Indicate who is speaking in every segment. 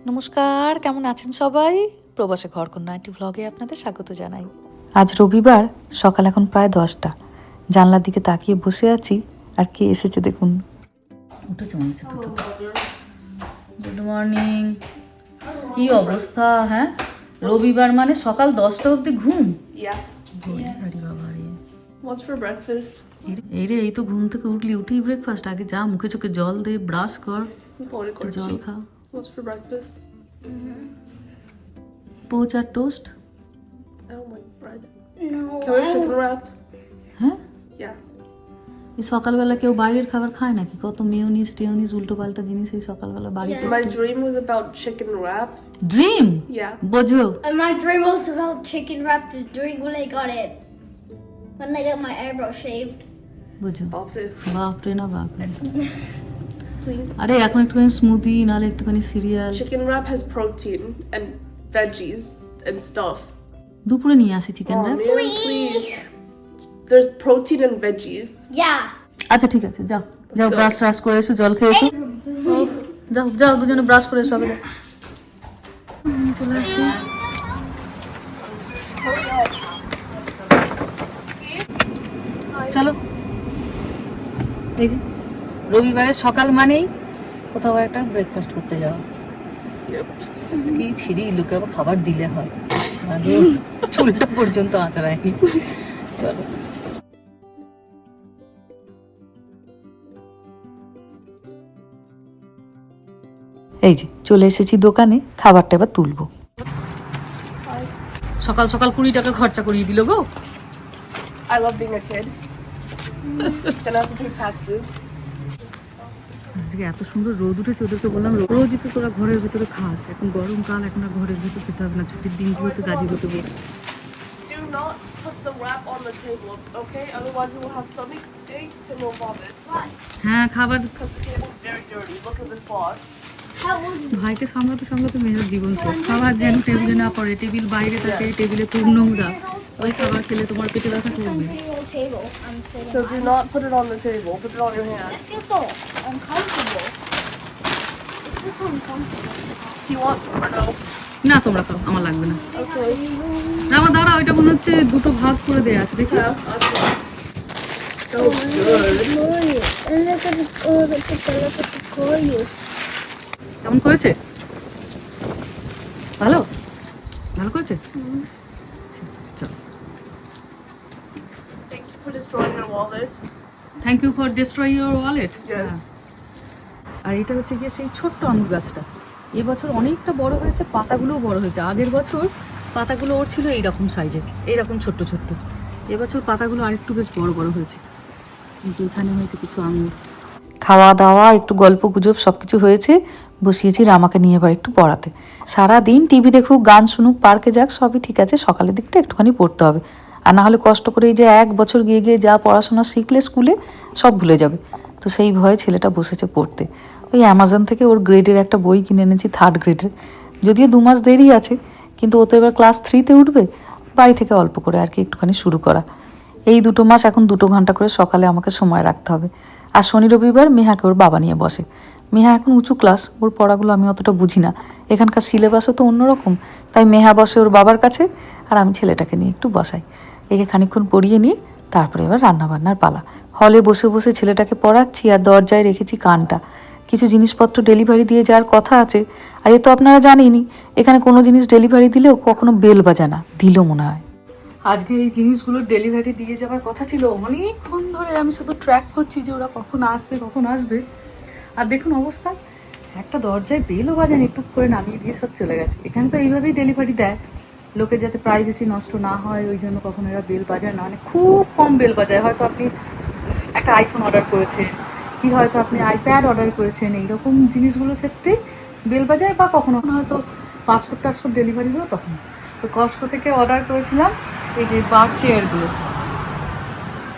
Speaker 1: নমস্কার, কেমন আছেন সবাই? প্রবাসে ঘরকন্যা আন্টি ব্লগে আপনাদের স্বাগত জানাই। আজ রবিবার, সকাল এখন প্রায় 10টা। জানলার দিকে তাকিয়ে বসে আছি, আর কে এসেছে দেখুন। উঠেছে মনে হচ্ছে দুটো। Good morning. কি অবস্থা? হ্যাঁ, রবিবার মানে সকাল 10টা অবধি ঘুম? আরে বাবা রে।
Speaker 2: What's for breakfast?
Speaker 1: এই তো ঘুম থেকে উঠেই ব্রেকফাস্ট। আগে যা, মুখে চোখে জল দে, ব্রাশ কর, জল খা।
Speaker 2: What's for breakfast?
Speaker 1: পোচ আর toast.
Speaker 2: I don't like bread.
Speaker 3: No.
Speaker 2: Can we have chicken wrap?
Speaker 1: হ্যাঁ,
Speaker 2: Yeah.
Speaker 1: এই সকালবেলা কেউ বাইরের খাবার খায় নাকি? কত মেয়োনিজ উল্টো পাল্টা জিনিস এই সকালবেলা বাড়িতে।
Speaker 2: My dream was about chicken wrap.
Speaker 1: Dream?
Speaker 2: Yeah.
Speaker 1: বোঝো।
Speaker 3: And my dream was about chicken wrap is doing when I got it. When I got my eyebrow shaved.
Speaker 1: বোঝো।
Speaker 2: Baapre.
Speaker 1: বাপরে না বাপরে।
Speaker 2: Please.
Speaker 1: আরে এখন একটুখানি স্মুদি, নাহলে একটুখানি serial.
Speaker 2: Chicken wrap has protein and veggies and stuff.
Speaker 1: দুপুরে নিয়ে আসি chicken
Speaker 2: Oh,
Speaker 1: wrap.
Speaker 2: man, please. There's protein and veggies.
Speaker 3: Yeah.
Speaker 1: আচ্ছা ঠিক আছে, যাও যাও, ব্রাশ করে এসো, জল খেয়ে এসো। যাও যাও, দুজনে ব্রাশ করে এসো, আগে যাও। চলে আসি। চলো, এই যে রবিবারের সকাল মানেই কোথাও একটা ব্রেকফাস্ট করতে যাওয়া।
Speaker 2: Yep.
Speaker 1: কি ছিঁড়ি, লোকে আবার খাবার দিলে হয়, আগে চুলটা পর্যন্ত আঁচড়ায়নি। চলো। এই যে চলে এসেছি দোকানে, খাবারটা এবার তুলবো। সকাল সকাল 20 টাকা খরচা করিয়ে দিল গো।
Speaker 2: I love being a kid. Then I have to pay taxes.
Speaker 1: আজকে এত সুন্দর রোদ উঠেছে, ওদেরকে বললাম রোজই তো তোরা ঘরের ভিতরে খাস, এখন গরমকাল, এখন আর ঘরের ভিতরে খেতে হবে না, ছুটির দিনগুলোতে গাজীপুরে বস।
Speaker 2: Do not put the wrap on the table, okay? Otherwise you will have stomach aches and you'll vomit.
Speaker 1: হ্যাঁ, খাবার
Speaker 2: Because the table's very dirty. Look at this box.
Speaker 3: How was
Speaker 1: ভাইকে সামলাতে মেয়ের জীবন শেষ। খাবার যেন টেবিলে না পড়ে, টেবিল বাইরে থাকে, টেবিলে খুব নোংরা, ওই খাবার খেলে তোমার পেটে ব্যথা করবে।
Speaker 3: sitting on the table? I'm sitting
Speaker 2: So
Speaker 3: on
Speaker 2: do not put it on the table. Put it on your hand.
Speaker 3: I feel so uncomfortable. It feels so uncomfortable.
Speaker 2: Do you want some or no?
Speaker 1: না, তোমরা খাও, আমার লাগবে না।
Speaker 2: Okay.
Speaker 1: না, আমার দাঁড়া, ওইটা মনে হচ্ছে দুটো ভাগ করে দেয়া আছে, দেখি।
Speaker 2: Yeah, okay. So good.
Speaker 3: And look at the color.
Speaker 1: কেমন করেছে? ভালো ভালো করেছে। চলো,
Speaker 2: Thank you for destroying your wallet.
Speaker 1: Thank you for destroy your wallet.
Speaker 2: Yes.
Speaker 1: আর এটা হচ্ছে গিয়ে সেই ছোট্ট আঙুর গাছটা, এবছর অনেকটা বড় হয়েছে, পাতাগুলোও বড় হয়েছে। আগের বছর পাতাগুলো ওর ছিল এইরকম সাইজের, এইরকম ছোট্ট ছোট্ট। এবছর পাতাগুলো আরেকটু বেশ বড় বড় হয়েছে। কিন্তু এখানে হয়েছে কিছু আঙুর। খাওয়া দাওয়া, একটু গল্প গুজব সব কিছু হয়েছে। বসিয়েছি রামাকে নিয়ে এবার একটু পড়াতে। সারাদিন টিভি দেখুক, গান শুনুক, পার্কে যাক, সবই ঠিক আছে, সকালের দিকটা একটুখানি পড়তে হবে। আর না হলে কষ্ট করে এই যে 1 বছর গিয়ে যা পড়াশোনা শিখলে স্কুলে, সব ভুলে যাবে। তো সেই ভয়ে ছেলেটা বসেছে পড়তে। ওই অ্যামাজন থেকে ওর গ্রেডের একটা বই কিনে এনেছি, 3rd গ্রেডের। যদিও 2 মাস দেরি আছে, কিন্তু ও তো এবার ক্লাস 3-তে উঠবে। বাড়ি থেকে অল্প করে আর কি একটুখানি শুরু করা। এই 2 মাস এখন 2 ঘন্টা করে সকালে আমাকে সময় রাখতে হবে। আর শনি রবিবার মেহাকে ওর বাবা নিয়ে বসে। মেহা এখন উঁচু ক্লাস, ওর পড়াগুলো আমি অতটা বুঝি না, এখানকার সিলেবাসও তো অন্যরকম। তাই মেহা বসে ওর বাবার কাছে, আর আমি ছেলেটাকে নিয়ে একটু বসাই। একে খানিকক্ষণ পড়িয়ে নিয়ে তারপরে এবার রান্নাবান্নার পালা। হলে বসে বসে ছেলেটাকে পড়াচ্ছি, আর দরজায় রেখেছি কানটা। কিছু জিনিসপত্র ডেলিভারি দিয়ে যাওয়ার কথা আছে। আর এ তো আপনারা জানেনই, এখানে কোনো জিনিস ডেলিভারি দিলেও কখনো বেল বাজে না, দিল মনে হয়। আজকে এই জিনিসগুলো ডেলিভারি দিয়ে যাওয়ার কথা ছিল, অনেকক্ষণ ধরে আমি শুধু ট্র্যাক করছি যে ওরা কখন আসবে। আর দেখুন অবস্থা, একটা দরজায় বেলও বাজেনি, টুক করে নামিয়ে দিয়ে সব চলে গেছে। এখানে তো এইভাবেই ডেলিভারি দেয়, লোকের যাতে প্রাইভেসি নষ্ট না হয় ওই জন্য কখনো এরা বেল বাজায় না, মানে খুব কম বেল বাজায়। হয়তো আপনি একটা আইফোন অর্ডার করেছেন, কি হয়তো আপনি আইপ্যাড অর্ডার করেছেন, এইরকম জিনিসগুলোর ক্ষেত্রে বেল বাজায়। বা কখনো হয়তো পাসপোর্ট ডেলিভারিগুলো তখন। তো কস্টকো থেকে অর্ডার করেছিলাম এই যে বার চেয়ারগুলো,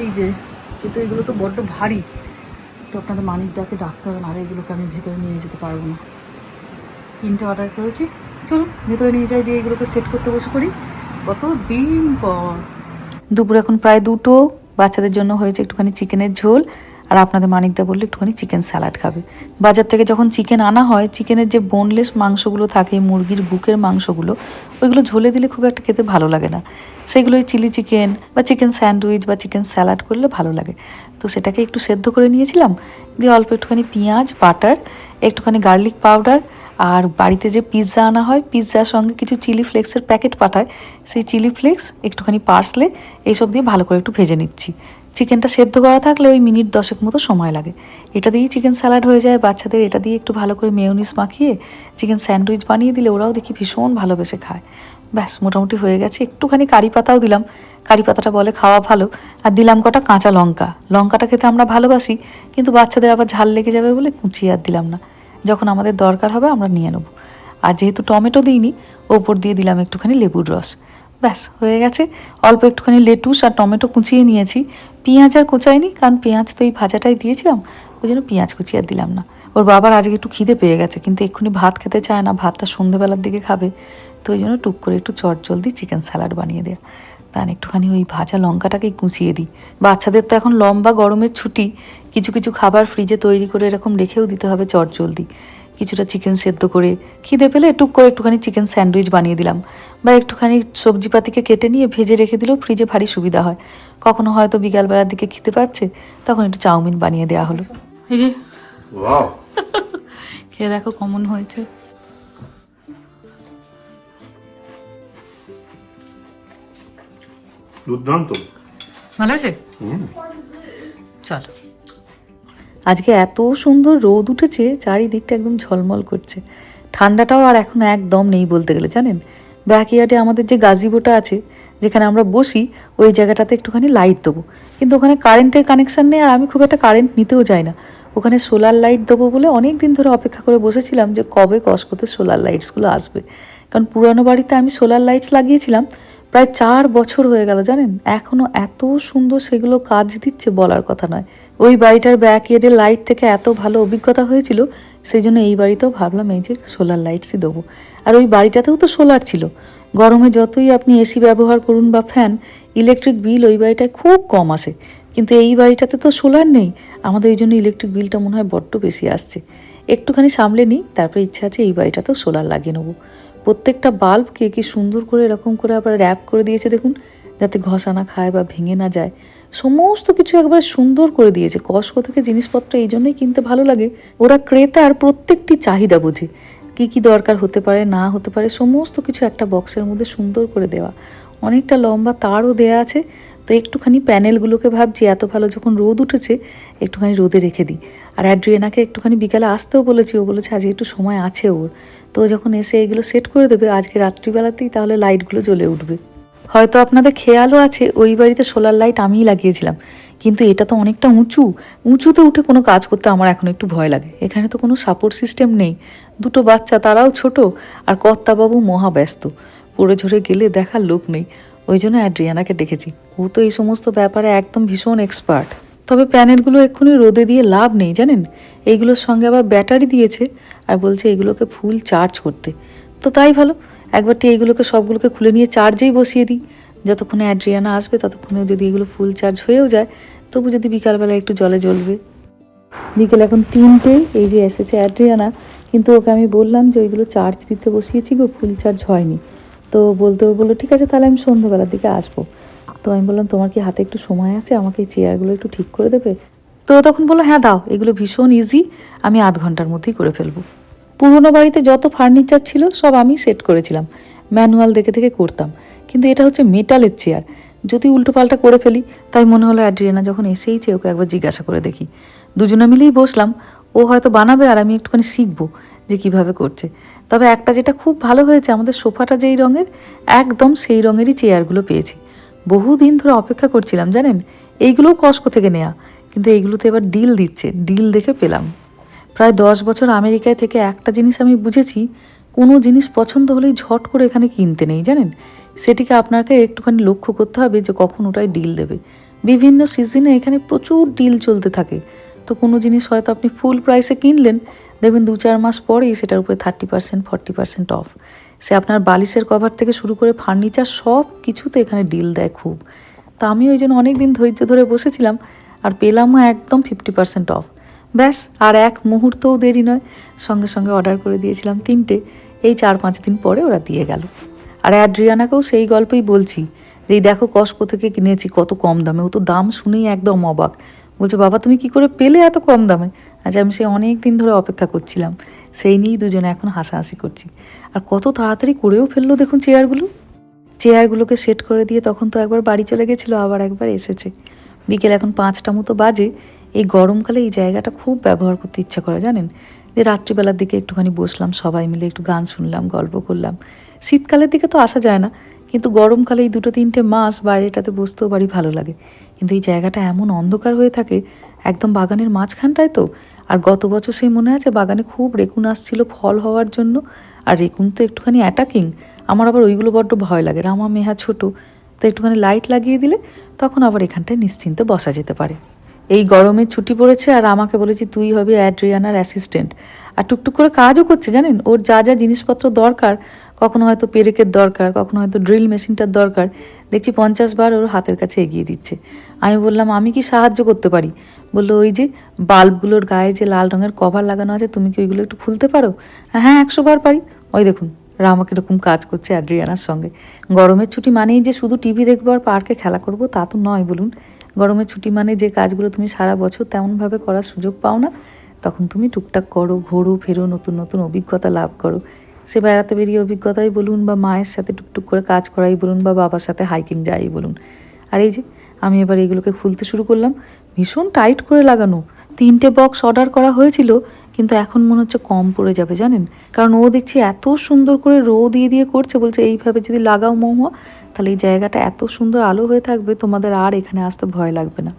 Speaker 1: এই যে, কিন্তু এগুলো তো বড্ড ভারী, তো আপনাদের মানিকদাকে ডাকতে হবে, না এগুলোকে আমি ভেতরে নিয়ে যেতে পারবো না। 3টে অর্ডার করেছি, চলুন ভেতরে নিয়ে যাই, দিয়ে এগুলোকে সেট করতে বসে পড়ি। কত দিন পর। দুপুর এখন প্রায় 2টো, বাচ্চাদের জন্য হয়েছে একটুখানি চিকেনের ঝোল, আর আপনাদের মানিকদা বললে একটুখানি চিকেন স্যালাড খাবে। বাজার থেকে যখন চিকেন আনা হয়, চিকেনের যে বোনলেস মাংসগুলো থাকে, মুরগির বুকের মাংসগুলো, ওইগুলো ঝোলে দিলে খুব একটা খেতে ভালো লাগে না। সেগুলোই চিলি চিকেন বা চিকেন স্যান্ডউইচ বা চিকেন স্যালাড করলে ভালো লাগে। তো সেটাকে একটু সেদ্ধ করে নিয়েছিলাম, দিয়ে অল্প একটুখানি পেঁয়াজ, বাটার, একটুখানি গার্লিক পাউডার, আর বাড়িতে যে পিৎজা আনা হয়, পিৎজার সঙ্গে কিছু চিলি ফ্লেক্সের প্যাকেট পাঠায়, সেই চিলি ফ্লেক্স, একটুখানি পার্সলে, এইসব দিয়ে ভালো করে একটু ভেজে নিচ্ছি। চিকেনটা সেদ্ধ করা থাকলে ওই মিনিট 10 মতো সময় লাগে। এটা দিয়েই চিকেন স্যালাড হয়ে যায়। বাচ্চাদের এটা দিয়ে একটু ভালো করে মেয়োনিজ মাখিয়ে চিকেন স্যান্ডউইচ বানিয়ে দিলে ওরাও দেখি ভীষণ ভালোবেসে খায়। ব্যাস মোটামুটি হয়ে গেছে। একটুখানি কারি পাতাও দিলাম, কারি পাতাটা বলে খাওয়া ভালো, আর দিলাম কটা কাঁচা লঙ্কা। লঙ্কাটা খেতে আমরা ভালোবাসি, কিন্তু বাচ্চাদের আবার ঝাল লেগে যাবে বলে কুচিয়ে আর দিলাম না। যখন আমাদের দরকার হবে আমরা নিয়ে নেব। আর যেহেতু টমেটো দিইনি, ওপর দিয়ে দিলাম একটুখানি লেবুর রস। ব্যাস হয়ে গেছে। অল্প একটুখানি লেটুস আর টমেটো কুচিয়ে নিয়েছি। পেঁয়াজ আর কোচাইনি, কারণ পেঁয়াজ তো এই ভাজাটাই দিয়েছিলাম, ওই জন্য পেঁয়াজ কুচি আর দিলাম না। ওর বাবার আজকে একটু খিদে পেয়ে গেছে, কিন্তু এক্ষুনি ভাত খেতে চায় না, ভাতটা সন্ধ্যেবেলার দিকে খাবে। তো ওই জন্য টুক করে একটু চটজলদি চিকেন স্যালাড বানিয়ে দেয়া। তার একটুখানি ওই ভাজা লঙ্কাটাকেই কুচিয়ে দিই। বাচ্চাদের তো এখন লম্বা গরমের ছুটি, কিছু কিছু খাবার ফ্রিজে তৈরি করে এরকম রেখেও দিতে হবে চটজলদি। কিছুটা চিকেন সেদ্ধ করে, খিদে পেলে টুক করে একটুখানি চিকেন স্যান্ডউইচ বানিয়ে দিলাম, বা একটুখানি সবজিপাতিকে কেটে নিয়ে ভেজে রেখে দিলেও ফ্রিজে ভারী সুবিধা হয়। কখনো হয়তো বিকালবেলার দিকে খিদে পাচ্ছে, তখন একটু চাউমিন বানিয়ে দেওয়া হলো। এই যে
Speaker 4: ওয়াও,
Speaker 1: খেয়ে দেখো কেমন হয়েছে।
Speaker 4: দুর্দান্ত।
Speaker 1: ভালো আছে? চলো। আজকে এত সুন্দর রোদ উঠেছে, চারিদিকটা একদম ঝলমল করছে। ঠান্ডাটাও আর এখন একদম নেই বলতে গেলে, জানেন। ব্যাকইয়ার্ডে আমাদের যে গাজিবোটা আছে, যেখানে আমরা বসি, ওই জায়গাটাতে একটুখানি লাইট দেবো, কিন্তু ওখানে কারেন্টের কানেকশান নেই, আর আমি খুব একটা কারেন্ট নিতেও চাই না। ওখানে সোলার লাইট দেবো বলে অনেক দিন ধরে অপেক্ষা করে বসেছিলাম যে কবে কসকোতে সোলার লাইটসগুলো আসবে। কারণ পুরানো বাড়িতে আমি সোলার লাইটস লাগিয়েছিলাম, প্রায় 4 বছর হয়ে গেল, জানেন। এখনও এত সুন্দর সেগুলো কাজ দিচ্ছে বলার কথা নয়। ওই বাড়িটার ব্যাকইয়ার্ডের লাইট থেকে এত ভালো অভিজ্ঞতা হয়েছিল, সেই জন্য এই বাড়িতেও ভাবলাম এই যে সোলার লাইটসই দেবো। আর ওই বাড়িটাতেও তো সোলার ছিল। গরমে যতই আপনি এসি ব্যবহার করুন বা ফ্যান, ইলেকট্রিক বিল ওই বাড়িটায় খুব কম আসে, কিন্তু এই বাড়িটাতে তো সোলার নেই। আমাদের এই জন্য ইলেকট্রিক বিলটা মনে হয় বড্ড বেশি আসছে। একটুখানি সামলে নিই, তারপরে ইচ্ছা আছে এই বাড়িটাতেও সোলার লাগিয়ে নেবো। প্রত্যেকটা বাল্বকে কি সুন্দর করে এরকম করে আবার র্যাপ করে দিয়েছে দেখুন, যাতে ঘষা না খায় বা ভেঙে না যায়। সমস্ত কিছু একবার সুন্দর করে দিয়েছে। কস্কো থেকে জিনিসপত্র এই জন্যই কিনতে ভালো লাগে, ওরা ক্রেতার প্রত্যেকটি চাহিদা বোঝে, কি কি দরকার হতে পারে না হতে পারে, সমস্ত কিছু একটা বক্সের মধ্যে সুন্দর করে দেওয়া। অনেকটা লম্বা তারও দেয়া আছে। তো একটুখানি প্যানেলগুলোকে ভাবছি এত ভালো যখন রোদ উঠেছে, একটুখানি রোদে রেখে দিই। আর অ্যাড্রিয়ানাকে একটুখানি বিকালে আসতেও বলেছি, ও বলেছে আজকে একটু সময় আছে ওর, তো যখন এসে এগুলো সেট করে দেবে আজকে রাত্রিবেলাতেই, তাহলে লাইটগুলো জ্বলে উঠবে। হয়তো আপনাদের খেয়ালও আছে, ওই বাড়িতে সোলার লাইট আমিই লাগিয়েছিলাম, কিন্তু এটা তো অনেকটা উঁচুতে উঠে কোনো কাজ করতে আমার এখন একটু ভয় লাগে। এখানে তো কোনো সাপোর্ট সিস্টেম নেই, দুটো বাচ্চা, তারাও ছোট, আর কর্তাবাবু মহা ব্যস্ত, পড়ে ঝরে গেলে দেখার লোক নেই। ওই জন্য অ্যাড্রিয়ানাকে ডেকেছি, ও তো এই সমস্ত ব্যাপারে একদম ভীষণ এক্সপার্ট। তবে প্যানেলগুলো এক্ষুনি রোদে দিয়ে লাভ নেই, জানেন। এইগুলোর সঙ্গে আবার ব্যাটারি দিয়েছে, আর বলছে এগুলোকে ফুল চার্জ করতে। তো তাই ভালো, একবারটি এইগুলোকে সবগুলোকে খুলে নিয়ে চার্জেই বসিয়ে দিই। যতক্ষণে অ্যাড্রিয়ানা আসবে ততক্ষণে যদি এগুলো ফুল চার্জ হয়েও যায়, তবু যদি বিকালবেলা একটু জলে জ্বলবে। বিকেল এখন 3টে, এই যে এসেছে অ্যাড্রিয়ানা, কিন্তু ওকে আমি বললাম যে ওইগুলো চার্জ দিতে বসিয়েছি গো, ফুল চার্জ হয়নি। তো বললো ঠিক আছে, তাহলে আমি সন্ধ্যাবেলার দিকে আসবো। তো আমি বললাম তোমার কি হাতে একটু সময় আছে, আমাকে এই চেয়ারগুলো একটু ঠিক করে দেবে? তো তখন বললো হ্যাঁ দাও, এগুলো ভীষণ ইজি, আমি আধ ঘন্টার মধ্যেই করে ফেলবো। পুরোনো বাড়িতে যত ফার্নিচার ছিল সব আমি সেট করেছিলাম, ম্যানুয়াল দেখে দেখে করতাম, কিন্তু এটা হচ্ছে মেটালের চেয়ার, যদি উল্টোপাল্টা করে ফেলি। তাই মনে হলো অ্যাড্রিয়ানা যখন এসেইছে, ওকে একবার জিজ্ঞাসা করে দেখি। দুজনে মিলেই বসলাম, ও হয়তো বানাবে আর আমি একটুখানি শিখবো যে কিভাবে করছে। তবে একটা যেটা খুব ভালো হয়েছে, আমাদের সোফাটা যেই রঙের, একদম সেই রঙেরই চেয়ারগুলো পেয়েছি। বহুদিন ধরে অপেক্ষা করছিলাম, জানেন। এইগুলোও কস্কো থেকে নেওয়া, কিন্তু এইগুলোতে এবার ডিল দিচ্ছে, ডিল দেখে পেলাম। প্রায় 10 বছর আমেরিকায় থেকে একটা জিনিস আমি বুঝেছি, কোনো জিনিস পছন্দ হলেই ঝট করে এখানে কিনতে নেই, জানেন। সেটিকে আপনাকে একটুখানি লক্ষ্য করতে হবে যে কখন ওটাই ডিল দেবে। বিভিন্ন সিজনে এখানে প্রচুর ডিল চলতে থাকে। তো কোনো জিনিস হয়তো আপনি ফুল প্রাইসে কিনলেন, দেখবেন 2-4 মাস পরেই সেটার উপরে 30% 40% অফ। সে আপনার বালিশের কভার থেকে শুরু করে ফার্নিচার সব কিছুতে এখানে ডিল দেয় খুব। তা আমি ওই জন্য অনেক দিন ধৈর্য ধরে বসেছিলাম, আর পেলামও একদম 50% অফ। ব্যাস আর এক মুহূর্তও দেরি নয়, সঙ্গে সঙ্গে অর্ডার করে দিয়েছিলাম 3টে। এই 4-5 দিন পরে ওরা দিয়ে গেল। আর অ্যাড্রিয়ানাকেও সেই গল্পই বলছি যে এই দেখো কস্কো থেকে কিনেছি কত কম দামে। ও তো দাম শুনেই একদম অবাক, বলছে বাবা তুমি কি করে পেলে এত কম দামে। আচ্ছা আমি সে অনেক দিন ধরে অপেক্ষা করছিলাম, সেই নিয়েই দুজনে এখন হাসাহাসি করছি। আর কত তাড়াতাড়ি করেও ফেললো দেখুন চেয়ারগুলোকে সেট করে দিয়ে তখন তো একবার বাড়ি চলে গেছিলো, আবার একবার এসেছে। বিকেল এখন 5টা মতো বাজে। এই গরমকালে এই জায়গাটা খুব ব্যবহার করতে ইচ্ছা করে জানেন, যে রাত্রিবেলার দিকে একটুখানি বসলাম সবাই মিলে, একটু গান শুনলাম, গল্প করলাম। শীতকালের দিকে তো আসা যায় না, কিন্তু গরমকালে এই 2-3টে মাস বাইরেটাতে বসতেও বাড়ি ভালো লাগে। কিন্তু এই জায়গাটা এমন অন্ধকার হয়ে থাকে, একদম বাগানের মাঝখানটায় তো। আর গত বছর সেই মনে আছে বাগানে খুব রেকুন আসছিল ফল হওয়ার জন্য, আর রেকুন তো একটুখানি অ্যাটাকিং। আমার আবার ওইগুলো বড্ড ভয় লাগে, রামা মেহা ছোট তো, একটুখানি লাইট লাগিয়ে দিলে তখন আবার এখানটায় নিশ্চিন্তে বসা যেতে পারে। এই গরমের ছুটি পড়েছে আর আমাকে বলেছি তুই হবে অ্যাড্রিয়ানার অ্যাসিস্ট্যান্ট। আর টুকটুক করে কাজও করছে জানেন, ওর যা যা জিনিসপত্র দরকার, কখনো হয়তো পেরেকের দরকার, কখনো হয়তো ড্রিল মেশিনটার দরকার, দেখছি 50 বার ওর হাতের কাছে এগিয়ে দিচ্ছে। আমি বললাম আমি কি সাহায্য করতে পারি? বললো ওই যে বাল্বগুলোর গায়ে যে লাল রঙের কভার লাগানো আছে তুমি কি ওইগুলো একটু খুলতে পারো? হ্যাঁ 100 বার পারি। ওই দেখুন রামা কিরকম কাজ করছে অ্যাড্রিয়ানার সঙ্গে। গরমের ছুটি মানেই যে শুধু টিভি দেখবো আর পার্কে খেলা করবো তা তো নয় বলুন। গরমের ছুটি মানে যে কাজগুলো তুমি সারা বছর তেমনভাবে করার সুযোগ পাও না, তখন তুমি টুকটাক করো, ঘোরো ফেরো, নতুন নতুন অভিজ্ঞতা লাভ করো। সে বেড়াতে বেরিয়ে অভিজ্ঞতাই বলুন, বা মায়ের সাথে টুকটুক করে কাজ করাই বলুন, বা বাবার সাথে হাইকিং যাই বলুন। আর এই যে আমি এবার এইগুলোকে খুলতে শুরু করলাম, ভীষণ টাইট করে লাগানো। 3টে বক্স অর্ডার করা হয়েছিল, কিন্তু এখন মনে হচ্ছে কম পড়ে যাবে জানেন, কারণ ও দেখছি এত সুন্দর করে রো দিয়ে দিয়ে করছে, বলছে এইভাবে যদি লাগাও মহুয়া তাহলে এই জায়গাটা এত সুন্দর আলো হয়ে থাকবে, তোমাদের আর এখানে আসতে ভয় লাগবে না।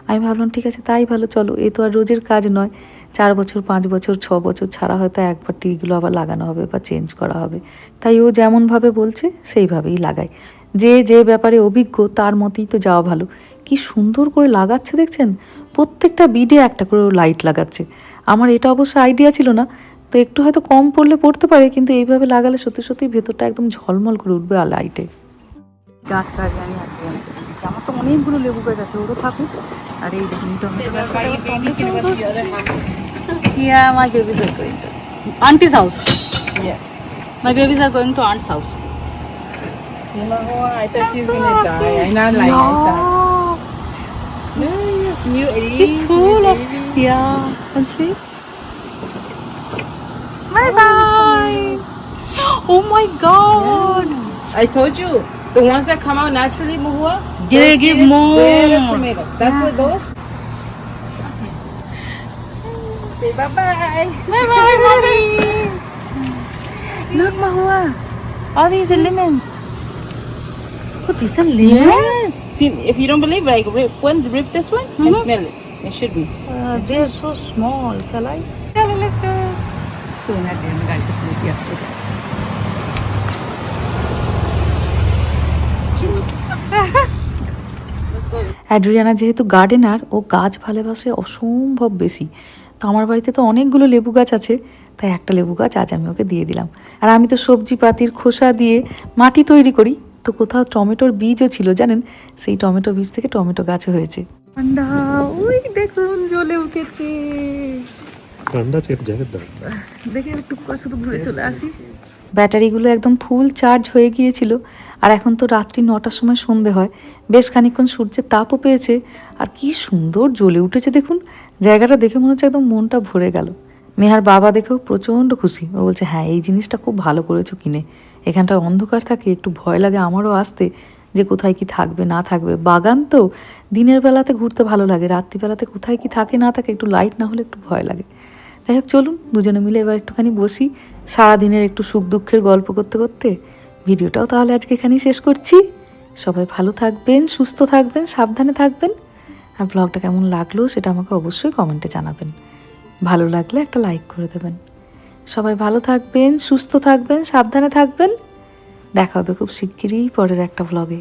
Speaker 1: আমি ভাবলাম ঠিক আছে তাই ভালো, চলো এ তো আর রোজের কাজ নয়, 4 বছর 5 বছর 6 বছর ছাড়া হয়তো একবার টিগুলো আবার লাগানো হবে বা চেঞ্জ করা হবে। তাই ও যেমনভাবে বলছে সেইভাবেই লাগাই। যে যে ব্যাপারে অভিজ্ঞ তার মতেই তো যাওয়া ভালো। কি সুন্দর করে লাগাচ্ছে দেখছেন, প্রত্যেকটা বিডে একটা করে লাইট লাগাচ্ছে। আমার এটা অবশ্য আইডিয়া ছিল না, তো একটু হয়তো কম পড়লে পড়তে পারে, কিন্তু এইভাবে লাগালে সত্যি সত্যি ভেতরটা একদম ঝলমল করে উঠবে আর লাইটে। গাছটা আগে আমি অনেক দিচ্ছি, আমার তো অনেকগুলো লেবু গাছ আছে, ওরও থাকুক। আর এই দেখুন Yeah, my babies are going to auntie's house.
Speaker 2: Yes.
Speaker 1: My babies are going to aunt's house.
Speaker 4: See, Mahua, I thought she's gonna die. I not like that. Yes, new age, new baby.
Speaker 1: Yeah, and see. Bye bye. Oh my God.
Speaker 4: I told you, the ones that come out naturally, Mahua,
Speaker 1: They
Speaker 4: those
Speaker 1: give
Speaker 4: better
Speaker 1: more.
Speaker 4: tomatoes. That's what those. Say bye-bye.
Speaker 1: Bye bye, mommy. Look, Mahua. All these are lemons. Oh, these are lemons?
Speaker 4: Yes. See, if you don't believe, like, rip this one and smell it. It should be.
Speaker 1: They are so small. Shall I? Yeah, let's go. So, I'm going to take yes, okay.
Speaker 4: Let's go.
Speaker 1: Adriana যেহেতু gardener, ও গাছ ভালোবাসে অসম্ভব বেশি। তো আমার বাড়িতে তো অনেকগুলো লেবু গাছ আছে, তাই একটা লেবু গাছ আজ আমি ওকে দিয়ে দিলাম। আর আমি তো সবজি পাতির খোসা দিয়ে মাটি তৈরি করি, তো কোথাও টমেটোর বীজও ছিল জানেন, সেই টমেটো বীজ থেকে টমেটো গাছ হয়েছে। ঠান্ডা, ওই দেখুন জ্বলে উঠেছে।
Speaker 5: ঠান্ডা চেপ জ্যাকেট দাও।
Speaker 1: দেখে একটু করে শুধু ঘুরে চলে আসি। ব্যাটারিগুলো একদম ফুল চার্জ হয়ে গিয়েছিল। আর এখন তো রাত্রি 9টার সময় সন্ধে হয়, বেশ খানিকক্ষণ সূর্যের তাপও পেয়েছে। আর কি সুন্দর জ্বলে উঠেছে দেখুন, জায়গাটা দেখে মনে হচ্ছে একদম মনটা ভরে গেল। মেহার বাবা দেখেও প্রচণ্ড খুশি, ও বলছে হ্যাঁ এই জিনিসটা খুব ভালো করেছো কিনে। এখানটা অন্ধকার থাকে, একটু ভয় লাগে আমারও আসতে, যে কোথায় কি থাকবে না থাকবে। বাগান তো দিনের বেলাতে ঘুরতে ভালো লাগে, রাত্রিবেলাতে কোথায় কি থাকে না থাকে, একটু লাইট না হলে একটু ভয় লাগে। যাই হোক চলুন দুজনে মিলে এবার একটুখানি বসি, সারাদিনের একটু সুখ দুঃখের গল্প করতে করতে। ভিডিওটাও তাহলে আজকে এখানেই শেষ করছি। সবাই ভালো থাকবেন, সুস্থ থাকবেন, সাবধানে থাকবেন। আর ব্লগটা কেমন লাগলো সেটা আমাকে অবশ্যই কমেন্টে জানাবেন। ভালো লাগলে একটা লাইক করে দেবেন। সবাই ভালো থাকবেন, সুস্থ থাকবেন, সাবধানে থাকবেন। দেখা হবে খুব শিগগিরই পরের একটা ব্লগে।